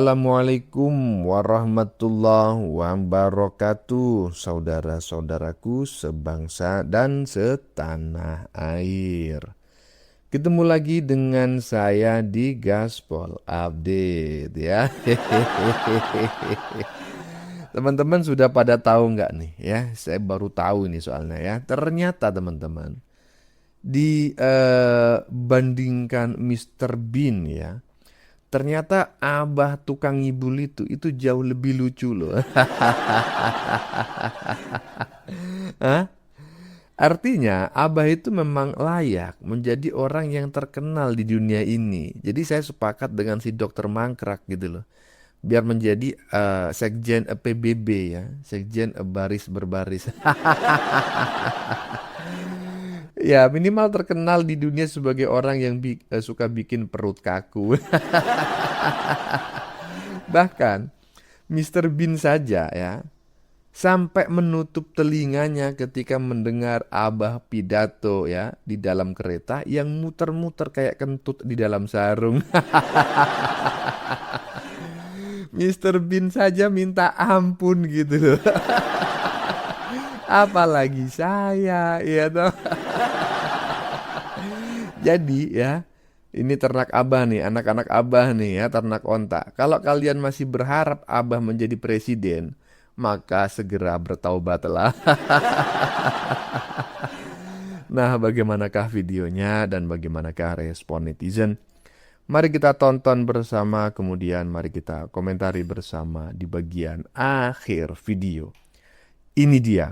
Assalamualaikum warahmatullahi wabarakatuh, saudara-saudaraku sebangsa dan setanah air. Ketemu lagi dengan saya di Gaspol Update ya. Teman-teman sudah pada tahu nggak nih ya? Saya baru tahu ini soalnya ya. Ternyata teman-teman dibandingkan Mr. Bean ya. Ternyata Abah tukang ngibul itu jauh lebih lucu loh. Hah? Artinya Abah itu memang layak menjadi orang yang terkenal di dunia ini. Jadi saya sepakat dengan si dokter Mangkrak gitu loh. Biar menjadi sekjen PBB ya, sekjen baris berbaris. Ya minimal terkenal di dunia sebagai orang yang suka bikin perut kaku. Bahkan Mr. Bean saja ya sampai menutup telinganya ketika mendengar Abah pidato ya di dalam kereta yang muter-muter kayak kentut di dalam sarung. Mr. Bean saja minta ampun gitu loh. Apalagi saya, ya toh. Jadi ya, ini ternak Abah nih, anak-anak Abah nih ya, ternak onta. Kalau kalian masih berharap Abah menjadi presiden, maka segera bertaubatlah. Nah, bagaimanakah videonya dan bagaimanakah respon netizen? Mari kita tonton bersama, kemudian mari kita komentari bersama di bagian akhir video. Ini dia.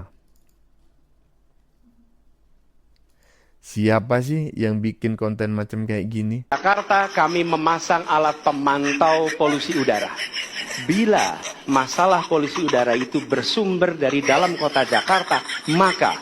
Siapa sih yang bikin konten macam kayak gini? Jakarta kami memasang alat pemantau polusi udara. Bila masalah polusi udara itu bersumber dari dalam kota Jakarta, maka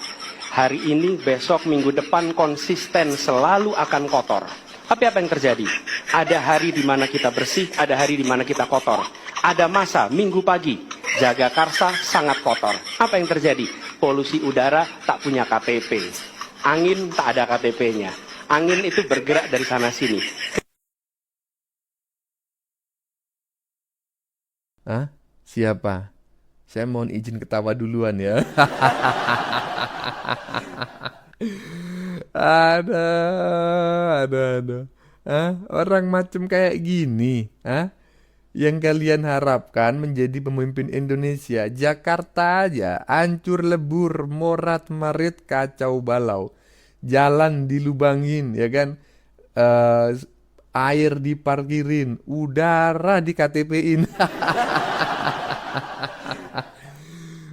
hari ini, besok, minggu depan konsisten selalu akan kotor. Tapi apa yang terjadi? Ada hari di mana kita bersih, ada hari di mana kita kotor. Ada masa minggu pagi, Jagakarsa sangat kotor. Apa yang terjadi? Polusi udara tak punya KTP. Angin tak ada KTP-nya. Angin itu bergerak dari sana sini. Hah? Siapa? Saya mohon izin ketawa duluan ya. Ada. Hah? Orang macam kayak gini, hah? Yang kalian harapkan menjadi pemimpin Indonesia, Jakarta aja hancur lebur, morat marit, kacau balau. Jalan dilubangin, ya kan? Air diparkirin, udara di KTP-in.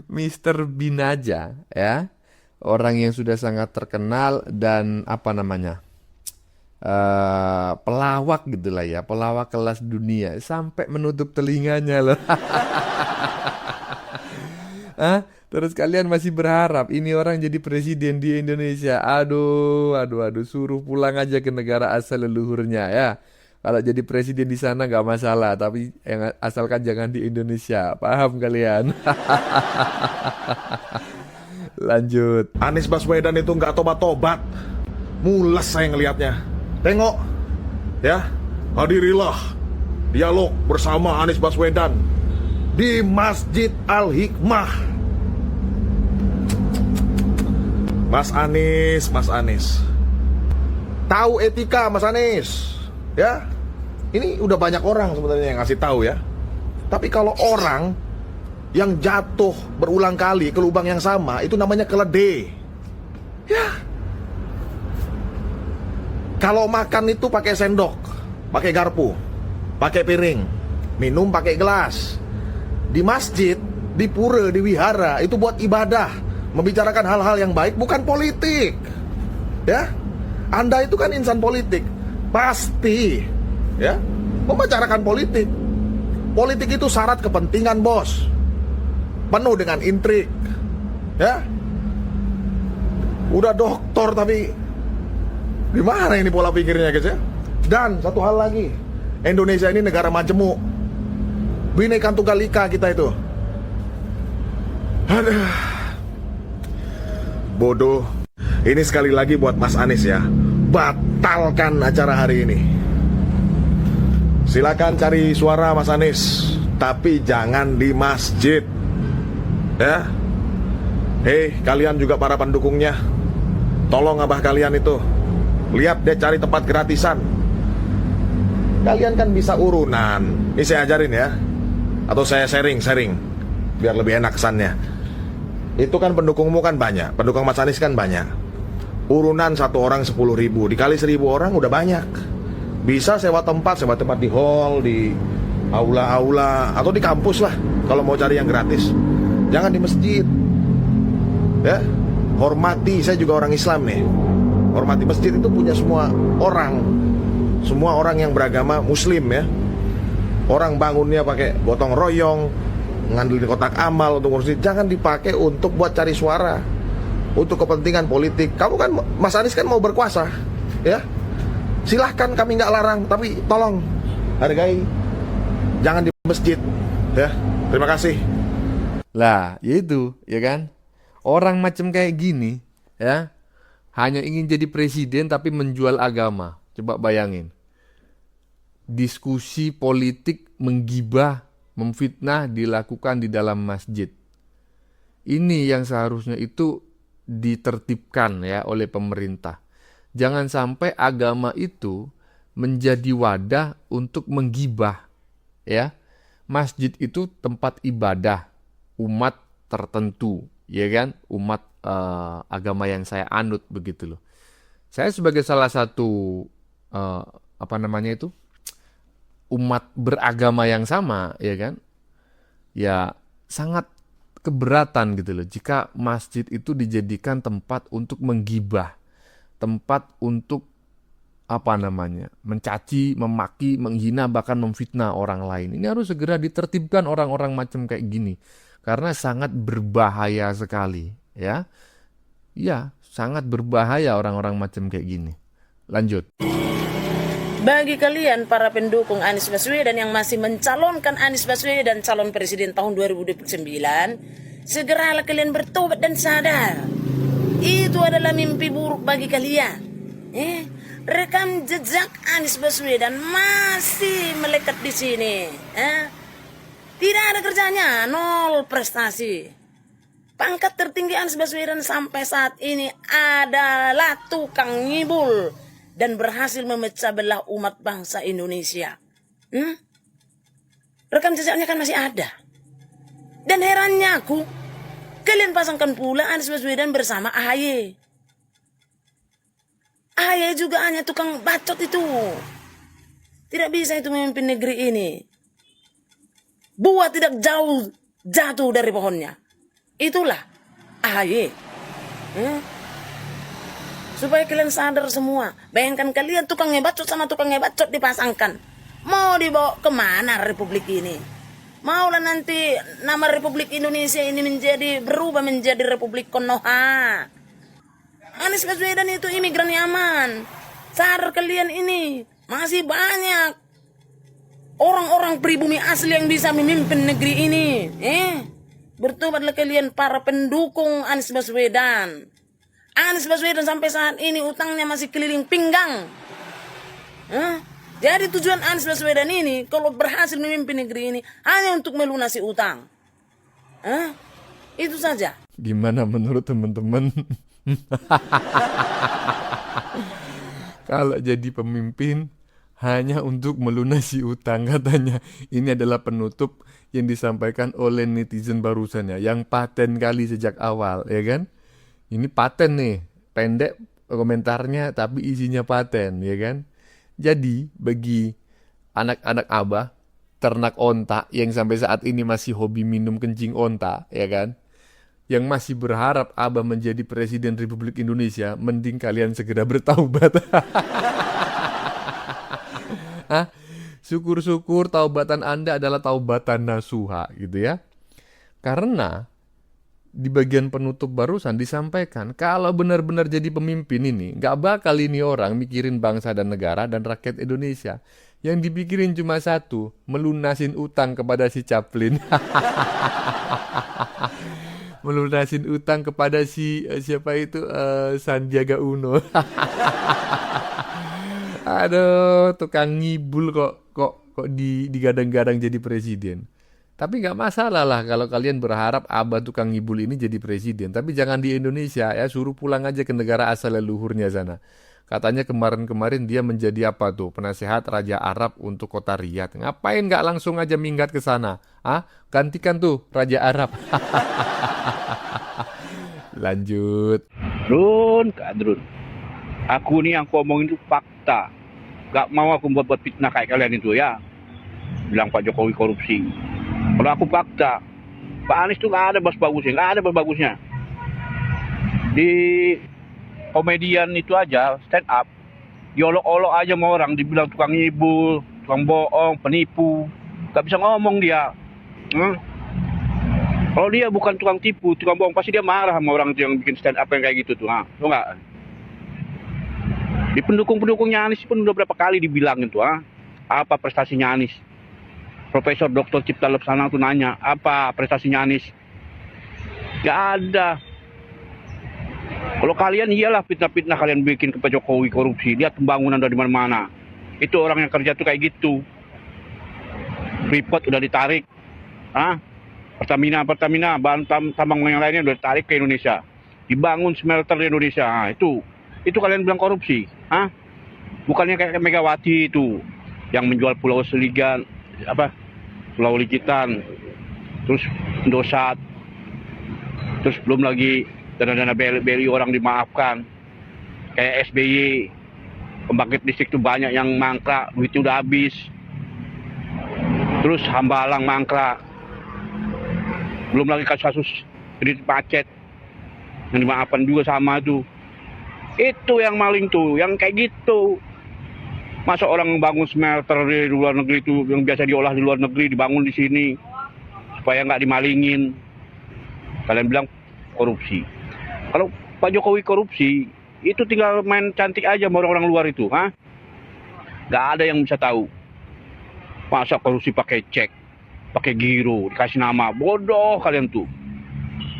Mr. Bean aja, ya. Orang yang sudah sangat terkenal dan apa namanya? Pelawak gitulah ya, pelawak kelas dunia sampai menutup telinganya loh. Hah? Terus kalian masih berharap ini orang jadi presiden di Indonesia? Aduh, suruh pulang aja ke negara asal leluhurnya ya. Kalau jadi presiden di sana nggak masalah, tapi yang asalkan jangan di Indonesia, paham kalian? Lanjut. Anies Baswedan itu nggak tobat-tobat. Mules saya ngelihatnya. Tengok, ya, hadirilah dialog bersama Anies Baswedan di Masjid Al-Hikmah. Mas Anies, tahu etika Mas Anies, ya. Ini udah banyak orang sebenarnya yang ngasih tahu ya. Tapi kalau orang yang jatuh berulang kali ke lubang yang sama, itu namanya keledai, ya. Kalau makan itu pakai sendok, pakai garpu, pakai piring, minum pakai gelas. Di masjid, di pura, di wihara, itu buat ibadah, membicarakan hal-hal yang baik, bukan politik. Ya, Anda itu kan insan politik, pasti ya membicarakan politik. Politik itu syarat kepentingan, bos, penuh dengan intrik. Ya, udah doktor tapi gimana ini pola pikirnya, guys ya? Dan satu hal lagi, Indonesia ini negara majemuk, Bhinneka Tunggal Ika kita itu. Aduh, bodoh. Ini sekali lagi buat Mas Anies ya, batalkan acara hari ini. Silakan cari suara Mas Anies, tapi jangan di masjid. Ya. Hei, kalian juga para pendukungnya, tolong abah kalian itu, lihat deh cari tempat gratisan. Kalian kan bisa urunan. Ini saya ajarin ya, atau saya sharing biar lebih enak kesannya. Itu kan pendukungmu kan banyak, pendukung Mas Anies kan banyak. Urunan satu orang 10.000, dikali 1.000 orang udah banyak. Bisa sewa tempat di hall, di aula-aula, atau di kampus lah kalau mau cari yang gratis. Jangan di masjid. Ya, hormati, saya juga orang Islam nih. Hormati masjid itu punya semua orang yang beragama Muslim ya. Orang bangunnya pakai gotong royong, ngandelin kotak amal untuk ngurus. Jangan dipakai untuk buat cari suara, untuk kepentingan politik. Kamu kan, Mas Anies kan mau berkuasa, ya. Silahkan, kami nggak larang, tapi tolong hargai, jangan di masjid, ya. Terima kasih. Lah, yaitu, ya kan? Orang macam kayak gini, ya, hanya ingin jadi presiden tapi menjual agama. Coba bayangin. Diskusi politik menggibah, memfitnah dilakukan di dalam masjid. Ini yang seharusnya itu ditertibkan ya oleh pemerintah. Jangan sampai agama itu menjadi wadah untuk menggibah, ya. Masjid itu tempat ibadah umat tertentu, ya kan? Umat agama yang saya anut begitu loh. Saya sebagai salah satu umat beragama yang sama, ya kan? Ya sangat keberatan gitu loh jika masjid itu dijadikan tempat untuk menggibah, tempat untuk mencaci, memaki, menghina, bahkan memfitnah orang lain. Ini harus segera ditertibkan orang-orang macam kayak gini, karena sangat berbahaya sekali, ya. Ya, sangat berbahaya orang-orang macam kayak gini. Lanjut. Bagi kalian para pendukung Anies Baswedan yang masih mencalonkan Anies Baswedan calon presiden tahun 2029, segeralah kalian bertobat dan sadar. Itu adalah mimpi buruk bagi kalian. Rekam jejak Anies Baswedan masih melekat di sini. Tidak ada kerjanya, nol prestasi. Pangkat tertinggi Anies Baswedan sampai saat ini adalah tukang ngibul dan berhasil memecah belah umat bangsa Indonesia. Rekam jejaknya kan masih ada. Dan herannya aku, kalian pasangkan pula Anies Baswedan bersama AHY. AHY juga hanya tukang bacot itu. Tidak bisa itu memimpin negeri ini. Buah tidak jauh jatuh dari pohonnya. Itulah AHY. Supaya kalian sadar semua. Bayangkan kalian tukang ngebacot sama tukang ngebacot dipasangkan. Mau dibawa kemana Republik ini? Maulah nanti nama Republik Indonesia ini berubah menjadi Republik Konoha. Anies Baswedan itu imigran Yaman. Sadar kalian ini. Masih banyak orang-orang pribumi asli yang bisa memimpin negeri ini. Bertobatlah kalian para pendukung Anies Baswedan. Anies Baswedan sampai saat ini utangnya masih keliling pinggang. Jadi tujuan Anies Baswedan ini kalau berhasil memimpin negeri ini hanya untuk melunasi utang. Itu saja. Gimana menurut teman-teman? Kalau jadi pemimpin hanya untuk melunasi utang, katanya. Ini adalah penutup yang disampaikan oleh netizen barusan ya, yang paten kali sejak awal, ya kan? Ini paten nih, pendek komentarnya tapi isinya paten, ya kan? Jadi bagi anak-anak abah, ternak onta yang sampai saat ini masih hobi minum kencing onta, ya kan? Yang masih berharap abah menjadi presiden Republik Indonesia, mending kalian segera bertaubat. Syukur-syukur taubatan Anda adalah taubatan nasuha gitu ya. Karena di bagian penutup barusan disampaikan kalau benar-benar jadi pemimpin ini gak bakal ini orang mikirin bangsa dan negara dan rakyat Indonesia. Yang dipikirin cuma satu, melunasin utang kepada si Chaplin. Melunasin utang kepada si Sandiaga Uno. Aduh, tukang ngibul kok kok digadang-gadang jadi presiden. Tapi nggak masalah lah kalau kalian berharap Abah tukang ngibul ini jadi presiden. Tapi jangan di Indonesia ya, suruh pulang aja ke negara asal leluhurnya sana. Katanya kemarin-kemarin dia menjadi apa tuh, penasehat Raja Arab untuk kota Riyadh. Ngapain nggak langsung aja minggat ke sana? Ah, gantikan tuh Raja Arab. Lanjut. Kak Drun. Aku nih yang aku omongin itu fakta. Gak mau aku buat fitnah kayak kalian itu ya. Bilang Pak Jokowi korupsi. Kalau aku fakta, Pak Anies tuh gak ada bagusnya. Di komedian itu aja, stand up, diolok-olok aja sama orang, dibilang tukang ngibul, tukang bohong, penipu. Gak bisa ngomong dia. Kalau dia bukan tukang tipu, tukang bohong, pasti dia marah sama orang yang bikin stand up yang kayak gitu tuh. Tahu nggak? Di pendukungnya Anies pun udah berapa kali dibilangin tuh, apa prestasinya Anies? Profesor Dr. Cipta Lebsana tuh nanya, apa prestasinya Anies? Gak ada. Kalau kalian iyalah fitnah-fitnah kalian bikin ke Pak Jokowi korupsi, lihat pembangunan dari mana-mana. Itu orang yang kerja tuh kayak gitu. Freeport udah ditarik, Pertamina, bahan tambang yang lainnya udah ditarik ke Indonesia. Dibangun smelter di Indonesia. Itu kalian bilang korupsi, Bukannya kayak Megawati itu yang menjual Pulau Seligan, Pulau Likitan, terus Indosat, terus belum lagi dana-dana BLI orang dimaafkan, kayak SBY, pembangkit listrik itu banyak yang mangkrak, duitnya udah habis, terus Hambalang mangkrak, belum lagi kasus kredit macet yang dimaafkan juga sama tuh. Itu yang maling tuh, yang kayak gitu. Masa orang bangun smelter di luar negeri itu yang biasa diolah di luar negeri dibangun di sini supaya nggak dimalingin. Kalian bilang korupsi. Kalau Pak Jokowi korupsi, itu tinggal main cantik aja sama orang-orang luar itu, Nggak ada yang bisa tahu. Masa korupsi pakai cek, pakai giro, dikasih nama, bodoh kalian tuh.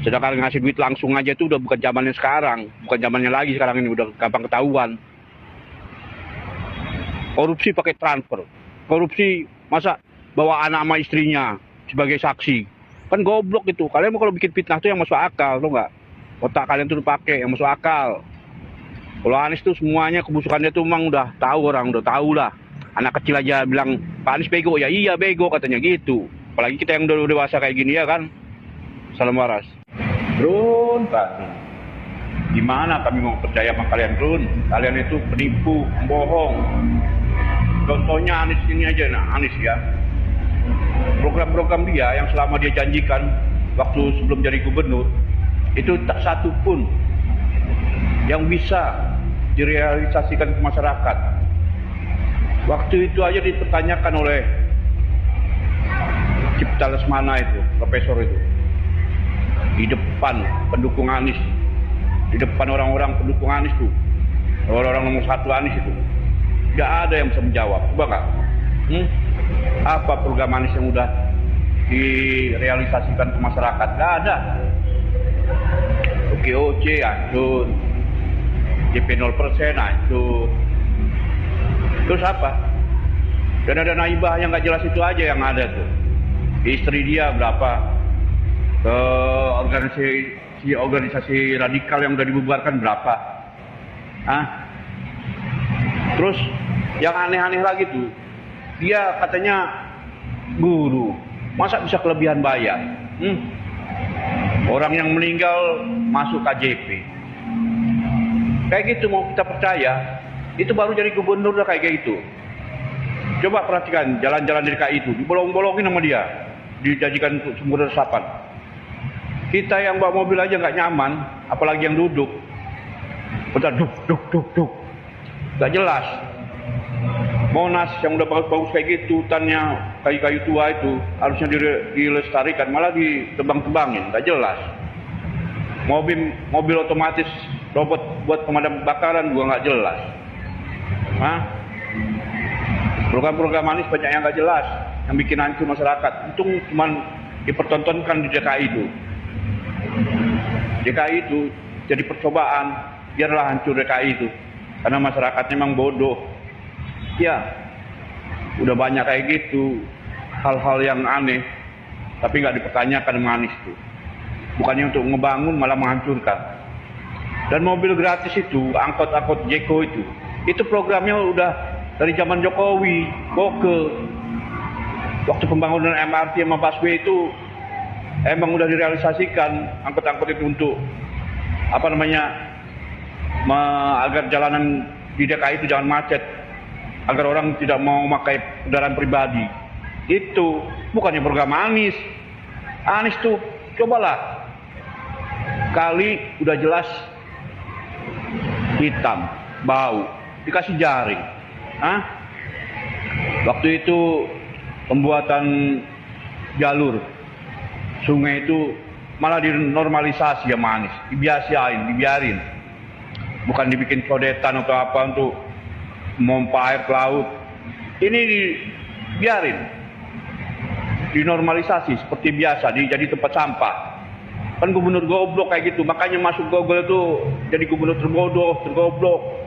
Sedangkan ngasih duit langsung aja tuh udah bukan zamannya sekarang, bukan zamannya lagi sekarang ini, udah gampang ketahuan. Korupsi pakai transfer. Korupsi masa bawa anak sama istrinya sebagai saksi. Kan goblok itu. Kalian kalau bikin fitnah tuh yang masuk akal, tau nggak? Otak kalian tuh dipakai yang masuk akal. Kalau Anies tuh semuanya kebusukannya tuh emang udah tahu, orang udah tahu lah. Anak kecil aja bilang Pak Anies bego, ya iya bego katanya gitu. Apalagi kita yang udah dewasa kayak gini ya kan. Salam waras. Drun, Pak. Gimana kami mau percaya sama kalian, Drun? Kalian itu penipu, bohong. Contohnya Anies ini aja, Anies ya. Program-program dia yang selama dia janjikan waktu sebelum jadi gubernur, itu tak satu pun yang bisa direalisasikan ke masyarakat. Waktu itu aja dipertanyakan oleh Cipta Lesmana itu, profesor itu. Di depan pendukung Anies, di depan orang-orang pendukung Anies tuh, orang-orang nomor satu Anies itu. Gak ada yang bisa menjawab, coba nggak? Apa program Anies yang udah direalisasikan ke masyarakat? Gak ada. OKOC hancur, DP 0% hancur. Terus apa? Dana-dana hibah yang nggak jelas itu aja yang ada tuh. Istri dia berapa? Organisasi radikal yang udah dibubarkan berapa? Terus yang aneh-aneh lagi tuh, dia katanya guru, masa bisa kelebihan bayar? Orang yang meninggal masuk KJP. Kayak gitu mau kita percaya? Itu baru jadi gubernur udah kayak gitu. Coba perhatikan jalan-jalan di DKI itu, dibolong-bolongin sama dia, dijanjikan sumber resapan. Kita yang bawa mobil aja nggak nyaman, apalagi yang duduk. Udah duk. Gak jelas. Monas yang udah bagus-bagus kayak gitu, hutannya kayu-kayu tua itu harusnya dilestarikan, malah ditebang-tebangin, gak jelas. Mobil otomatis robot buat pemadam kebakaran juga gak jelas. Program-program Anies banyak yang gak jelas, yang bikin hancur masyarakat. Itu cuma dipertontonkan di DKI itu. DKI itu jadi percobaan, biarlah hancur DKI itu. Karena masyarakatnya memang bodoh. Ya, Udah banyak kayak gitu, hal-hal yang aneh, tapi nggak dipertanyakan sama Anies tuh. Bukannya untuk ngebangun, malah menghancurkan. Dan mobil gratis itu, angkot-angkot Jeko itu programnya udah dari zaman Jokowi, Boke. Waktu pembangunan MRT sama busway itu emang udah direalisasikan angkot-angkot itu untuk agar jalanan di DKI itu jangan macet, agar orang tidak mau memakai kendaraan pribadi. Itu bukannya program Anies. Anies tuh cobalah kali udah jelas hitam, bau, dikasih jaring. Waktu itu pembuatan jalur sungai itu malah dinormalisasi sama Anies, dibiarin. Bukan dibikin codetan atau apa untuk memompa air ke laut. Ini dibiarin, dinormalisasi seperti biasa, jadi tempat sampah. Kan gubernur goblok kayak gitu, makanya masuk Google itu jadi gubernur tergoblok.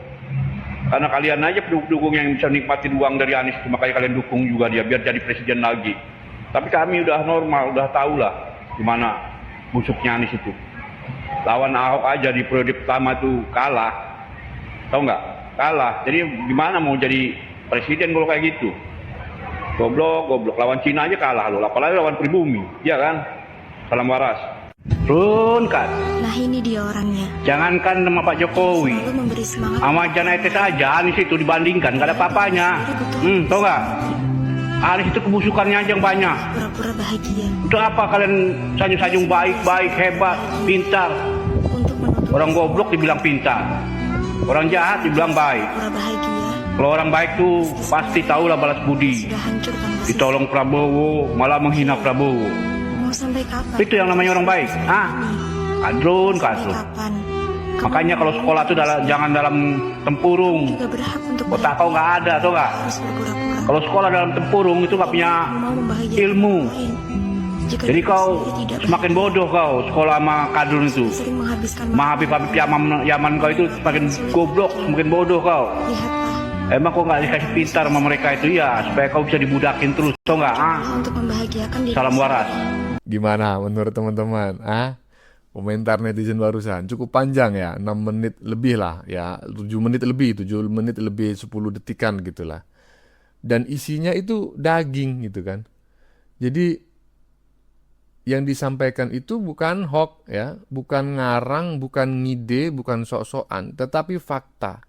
Karena kalian aja pendukung yang bisa nikmatin uang dari Anies itu, makanya kalian dukung juga dia biar jadi presiden lagi. Tapi kami udah normal, udah tahu lah gimana busuknya Anies itu. Lawan Ahok aja di periode pertama itu kalah, tahu nggak? Kalah. Jadi gimana mau jadi presiden kalau kayak gitu? Goblok. Lawan Cina aja kalah loh, apalagi lawan pribumi, ya kan? Salam waras. Runkan. Nah ini dia orangnya. Jangankan sama Pak Jokowi, Selalu memberi semangat. sama Jan Etes aja Anies itu dibandingkan, gak ada apa-apanya. Tau gak? Anies itu kebusukannya aja yang banyak. Pura-pura bahagia. Untuk apa kalian sanjung-sanjung baik, hebat, pintar? Untuk menutup Orang goblok dibilang pintar, orang jahat dibilang baik. pura bahagia. Kalau orang baik tuh pasti tahulah balas budi. Sudah hancur tanpa sisa. Ditolong Prabowo, malah menghina Prabowo. Mau sampai kapan? Itu yang namanya orang baik. Kadrun. Sampai kapan? Makanya kalau sekolah tuh jangan dalam tempurung. Juga berhak untuk Otak kau nggak ada, tau nggak? harus berpura-pura. Kalau sekolah dalam tempurung itu nggak punya Mau membahagiakan ilmu. orang lain. Jika Jadi diri kau sendiri tidak semakin bodoh kau sekolah sama kadrun itu. sering menghabiskan Sama Habib Yaman kau itu semakin goblok, semakin bodoh kau. Lihatlah, Emang kau nggak dikasih pintar sama mereka itu ya, supaya kau bisa dibudakin terus, tau nggak? untuk membahagiakan diri Salam waras. Gimana menurut teman-teman? Komentar netizen barusan cukup panjang ya, 6 menit lebih lah ya, 7 menit lebih 10 detikan gitulah. Dan isinya itu daging gitu kan. Jadi yang disampaikan itu bukan hoax ya, bukan ngarang, bukan ngide, bukan sok-sokan, tetapi fakta.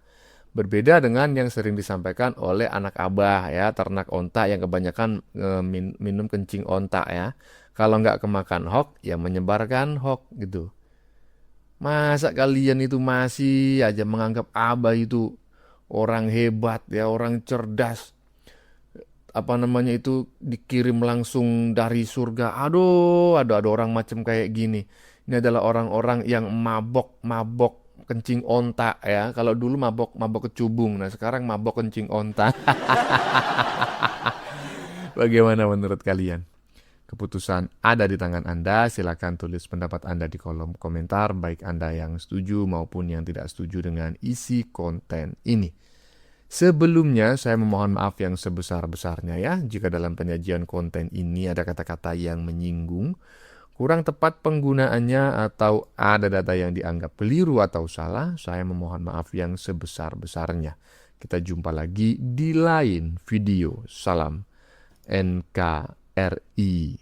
Berbeda dengan yang sering disampaikan oleh anak abah ya, ternak onta yang kebanyakan minum kencing onta ya. Kalau nggak kemakan hoax, ya menyebarkan hoax gitu. Masa kalian itu masih aja menganggap abah itu orang hebat ya, orang cerdas. Itu dikirim langsung dari surga. Aduh, ada orang macam kayak gini. Ini adalah orang-orang yang mabok kencing onta ya. Kalau dulu mabok kecubung, nah sekarang mabok kencing onta. Bagaimana menurut kalian? Keputusan ada di tangan Anda. Silakan tulis pendapat Anda di kolom komentar, baik Anda yang setuju maupun yang tidak setuju dengan isi konten ini. Sebelumnya saya memohon maaf yang sebesar-besarnya ya, jika dalam penyajian konten ini ada kata-kata yang menyinggung, kurang tepat penggunaannya, atau ada data yang dianggap keliru atau salah, saya memohon maaf yang sebesar-besarnya. Kita jumpa lagi di lain video. Salam NKRI.